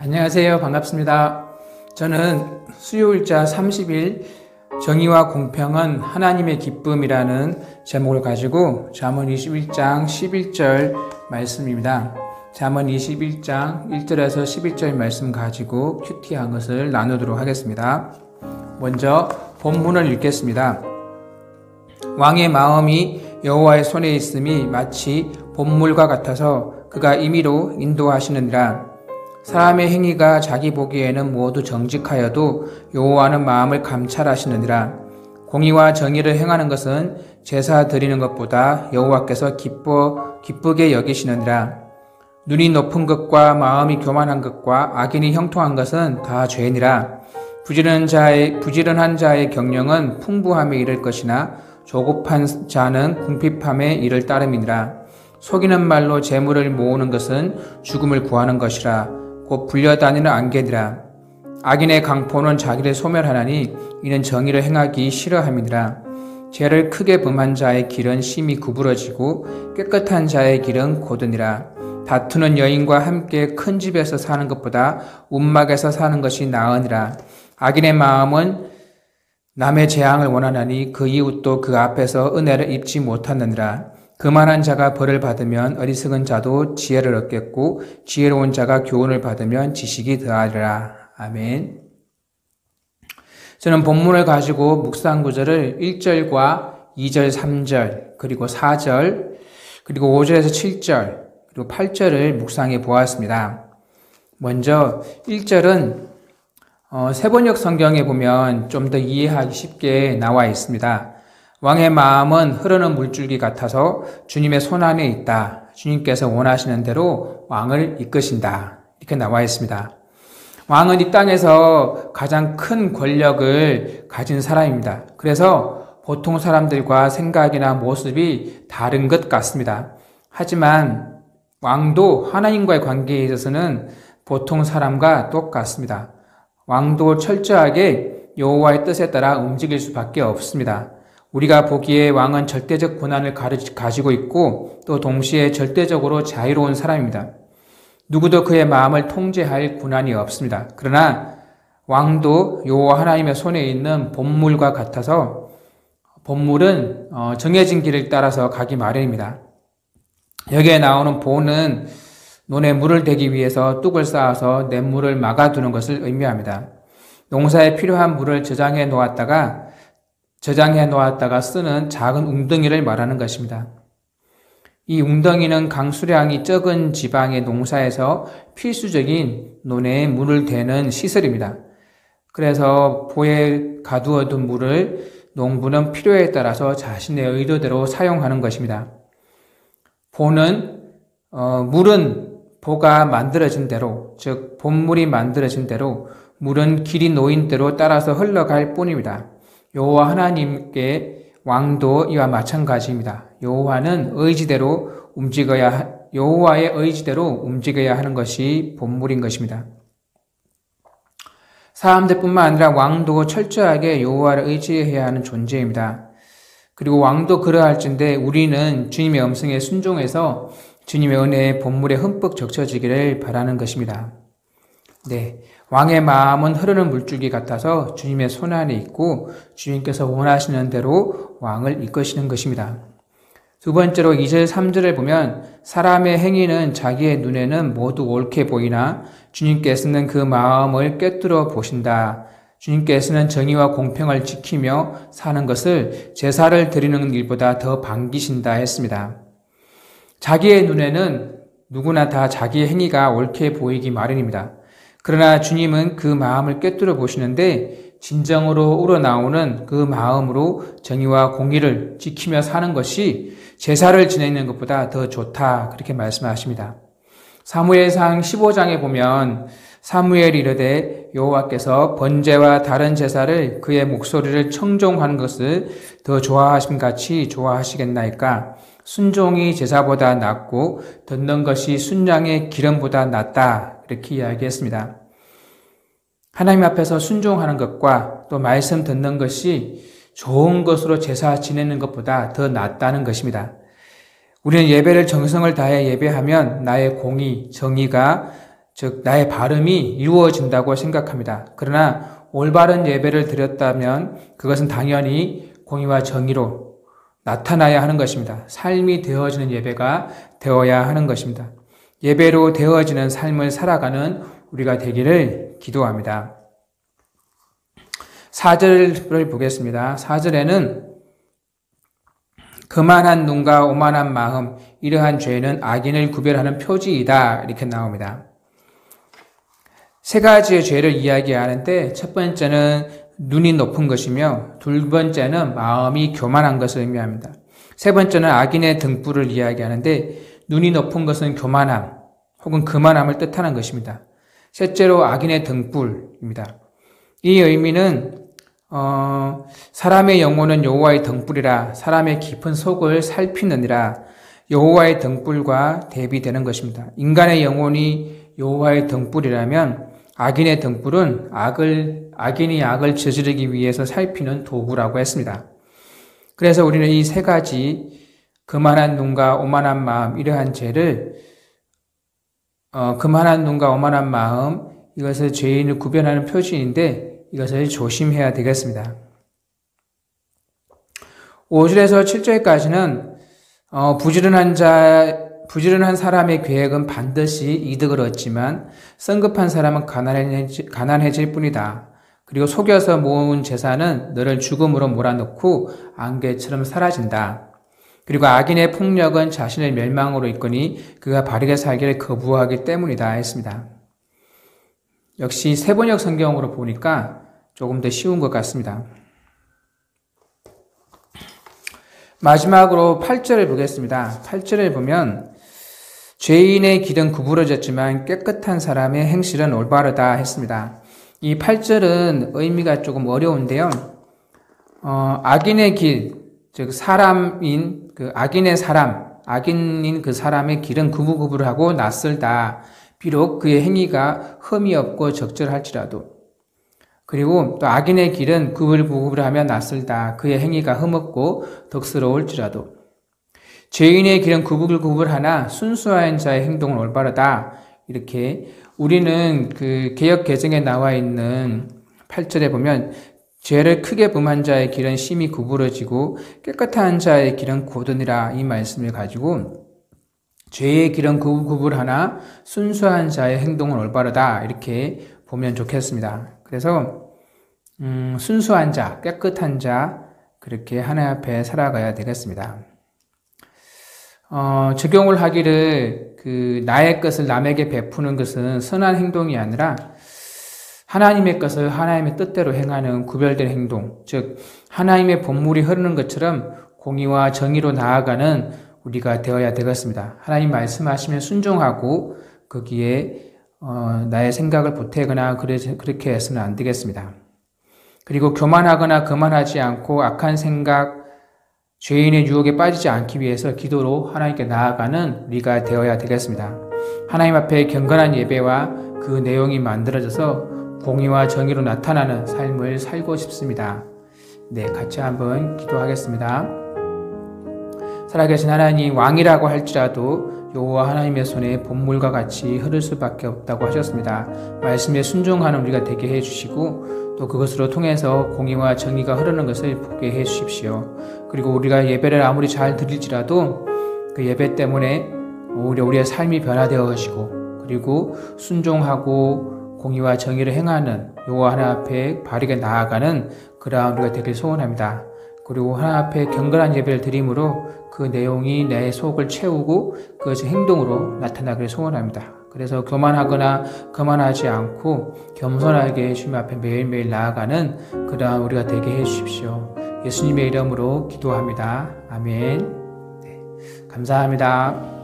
안녕하세요. 반갑습니다. 저는 수요일자 30일 정의와 공평은 하나님의 기쁨이라는 제목을 가지고 잠언 21장 11절 말씀입니다. 잠언 21장 1절에서 11절 말씀 가지고 큐티한 것을 나누도록 하겠습니다. 먼저 본문을 읽겠습니다. 왕의 마음이 여호와의 손에 있음이 마치 봇물과 같아서 그가 임의로 인도하시느니라. 사람의 행위가 자기 보기에는 모두 정직하여도 여호와는 마음을 감찰하시느니라. 공의와 정의를 행하는 것은 제사 드리는 것보다 여호와께서 기쁘게 여기시느니라. 눈이 높은 것과 마음이 교만한 것과 악인이 형통한 것은 다 죄니라. 부지런한 자의 경영은 풍부함에 이를 것이나 조급한 자는 궁핍함에 이를 따름이니라. 속이는 말로 재물을 모으는 것은 죽음을 구하는 것이라. 곧 불려다니는 안개니라. 악인의 강포는 자기를 소멸하나니 이는 정의를 행하기 싫어함이니라. 죄를 크게 범한 자의 길은 심히 구부러지고 깨끗한 자의 길은 고드니라. 다투는 여인과 함께 큰 집에서 사는 것보다 움막에서 사는 것이 나으니라. 악인의 마음은 남의 재앙을 원하나니 그 이웃도 그 앞에서 은혜를 입지 못하느니라. 교만한 자가 벌을 받으면 어리석은 자도 지혜를 얻겠고 지혜로운 자가 교훈을 받으면 지식이 더하리라. 아멘. 저는 본문을 가지고 묵상 구절을 1절과 2절, 3절, 그리고 4절, 그리고 5절에서 7절, 그리고 8절을 묵상해 보았습니다. 먼저 1절은 세번역 성경에 보면 좀 더 이해하기 쉽게 나와 있습니다. 왕의 마음은 흐르는 물줄기 같아서 주님의 손안에 있다. 주님께서 원하시는 대로 왕을 이끄신다. 이렇게 나와 있습니다. 왕은 이 땅에서 가장 큰 권력을 가진 사람입니다. 그래서 보통 사람들과 생각이나 모습이 다른 것 같습니다. 하지만 왕도 하나님과의 관계에 있어서는 보통 사람과 똑같습니다. 왕도 철저하게 여호와의 뜻에 따라 움직일 수밖에 없습니다. 우리가 보기에 왕은 절대적 권한을 가지고 있고 또 동시에 절대적으로 자유로운 사람입니다. 누구도 그의 마음을 통제할 권한이 없습니다. 그러나 왕도 여호와 하나님의 손에 있는 봇물과 같아서 봇물은 정해진 길을 따라서 가기 마련입니다. 여기에 나오는 보는 논에 물을 대기 위해서 뚝을 쌓아서 냇물을 막아두는 것을 의미합니다. 농사에 필요한 물을 저장해 놓았다가 쓰는 작은 웅덩이를 말하는 것입니다. 이 웅덩이는 강수량이 적은 지방의 농사에서 필수적인 논에 물을 대는 시설입니다. 그래서 보에 가두어둔 물을 농부는 필요에 따라서 자신의 의도대로 사용하는 것입니다. 물은 보가 만들어진 대로, 즉 봇물이 만들어진 대로 물은 길이 놓인 대로 따라서 흘러갈 뿐입니다. 여호와 하나님께 왕도 이와 마찬가지입니다. 여호와의 의지대로 움직여야 하는 것이 봇물인 것입니다. 사람들뿐만 아니라 왕도 철저하게 여호와를 의지해야 하는 존재입니다. 그리고 왕도 그러할진데 우리는 주님의 음성에 순종해서 주님의 은혜에 봇물에 흠뻑 적셔지기를 바라는 것입니다. 네, 왕의 마음은 흐르는 물줄기 같아서 주님의 손안에 있고 주님께서 원하시는 대로 왕을 이끄시는 것입니다. 두 번째로 2절, 3절을 보면 사람의 행위는 자기의 눈에는 모두 옳게 보이나 주님께서는 그 마음을 꿰뚫어 보신다. 주님께서는 정의와 공평을 지키며 사는 것을 제사를 드리는 일보다 더 반기신다 했습니다. 자기의 눈에는 누구나 다 자기의 행위가 옳게 보이기 마련입니다. 그러나 주님은 그 마음을 꿰뚫어 보시는데 진정으로 우러나오는 그 마음으로 정의와 공의를 지키며 사는 것이 제사를 지내는 것보다 더 좋다. 그렇게 말씀하십니다. 사무엘상 15장에 보면 사무엘이 이르되 여호와께서 번제와 다른 제사를 그의 목소리를 청종하는 것을 더 좋아하심 같이 좋아하시겠나이까? 순종이 제사보다 낫고 듣는 것이 순양의 기름보다 낫다. 이렇게 이야기했습니다. 하나님 앞에서 순종하는 것과 또 말씀 듣는 것이 좋은 것으로 제사 지내는 것보다 더 낫다는 것입니다. 우리는 예배를 정성을 다해 예배하면 나의 공의, 정의가 즉 나의 발음이 이루어진다고 생각합니다. 그러나 올바른 예배를 드렸다면 그것은 당연히 공의와 정의로 나타나야 하는 것입니다. 삶이 되어지는 예배가 되어야 하는 것입니다. 예배로 되어지는 삶을 살아가는 우리가 되기를 기도합니다. 4절을 보겠습니다. 4절에는 거만한 눈과 오만한 마음, 이러한 죄는 악인을 구별하는 표지이다 이렇게 나옵니다. 세 가지의 죄를 이야기하는데 첫 번째는 눈이 높은 것이며 두 번째는 마음이 교만한 것을 의미합니다. 세 번째는 악인의 등불을 이야기하는데 눈이 높은 것은 교만함 혹은 거만함을 뜻하는 것입니다. 셋째로 악인의 등불입니다. 이 의미는 사람의 영혼은 여호와의 등불이라 사람의 깊은 속을 살피느니라 여호와의 등불과 대비되는 것입니다. 인간의 영혼이 여호와의 등불이라면 악인의 등불은 악인이 악을 저지르기 위해서 살피는 도구라고 했습니다. 그래서 우리는 이 세 가지 거만한 눈과 오만한 마음 이러한 죄를 거만한 눈과 오만한 마음 이것을 죄인을 구별하는 표시인데 이것을 조심해야 되겠습니다. 5절에서 7절까지는 부지런한 사람의 계획은 반드시 이득을 얻지만 성급한 사람은 가난해질 뿐이다. 그리고 속여서 모은 재산은 너를 죽음으로 몰아넣고 안개처럼 사라진다. 그리고 악인의 폭력은 자신의 멸망으로 이끄니 그가 바르게 살기를 거부하기 때문이다 했습니다. 역시 세번역 성경으로 보니까 조금 더 쉬운 것 같습니다. 마지막으로 8절을 보겠습니다. 8절을 보면 죄인의 길은 구부러졌지만 깨끗한 사람의 행실은 올바르다 했습니다. 이 8절은 의미가 조금 어려운데요. 악인의 길, 즉 사람인 악인인 그 사람의 길은 구불구불하고 낯설다. 비록 그의 행위가 흠이 없고 적절할지라도. 그리고 또 악인의 길은 구불구불하며 낯설다. 그의 행위가 흠없고 덕스러울지라도. 죄인의 길은 구불구불하나 순수한 자의 행동은 올바르다. 이렇게 우리는 그 개역 개정에 나와 있는 8절에 보면 죄를 크게 범한 자의 길은 심히 구부러지고 깨끗한 자의 길은 고드니라 이 말씀을 가지고 죄의 길은 구불구불하나 순수한 자의 행동은 올바르다 이렇게 보면 좋겠습니다. 그래서 순수한 자, 깨끗한 자 그렇게 하나님 앞에 살아가야 되겠습니다. 적용을 하기를 나의 것을 남에게 베푸는 것은 선한 행동이 아니라 하나님의 것을 하나님의 뜻대로 행하는 구별된 행동, 즉 하나님의 본물이 흐르는 것처럼 공의와 정의로 나아가는 우리가 되어야 되겠습니다. 하나님 말씀하시면 순종하고 거기에 나의 생각을 보태거나 그렇게 해서는 안 되겠습니다. 그리고 교만하거나 거만하지 않고 악한 생각, 죄인의 유혹에 빠지지 않기 위해서 기도로 하나님께 나아가는 우리가 되어야 되겠습니다. 하나님 앞에 경건한 예배와 그 내용이 만들어져서 공의와 정의로 나타나는 삶을 살고 싶습니다. 네, 같이 한번 기도하겠습니다. 살아계신 하나님, 왕이라고 할지라도 여호와 하나님의 손에 본물과 같이 흐를 수밖에 없다고 하셨습니다. 말씀에 순종하는 우리가 되게 해주시고 또 그것으로 통해서 공의와 정의가 흐르는 것을 보게 해주십시오. 그리고 우리가 예배를 아무리 잘 드릴지라도 그 예배 때문에 우리의 삶이 변화되어지고 그리고 순종하고 공의와 정의를 행하는 여호와 하나님 앞에 바르게 나아가는 그러한 우리가 되길 소원합니다. 그리고 하나님 앞에 경건한 예배를 드림으로 그 내용이 내 속을 채우고 그것이 행동으로 나타나기를 소원합니다. 그래서 교만하거나 거만하지 않고 겸손하게 주님 앞에 매일매일 나아가는 그러한 우리가 되게 해주십시오. 예수님의 이름으로 기도합니다. 아멘. 네, 감사합니다.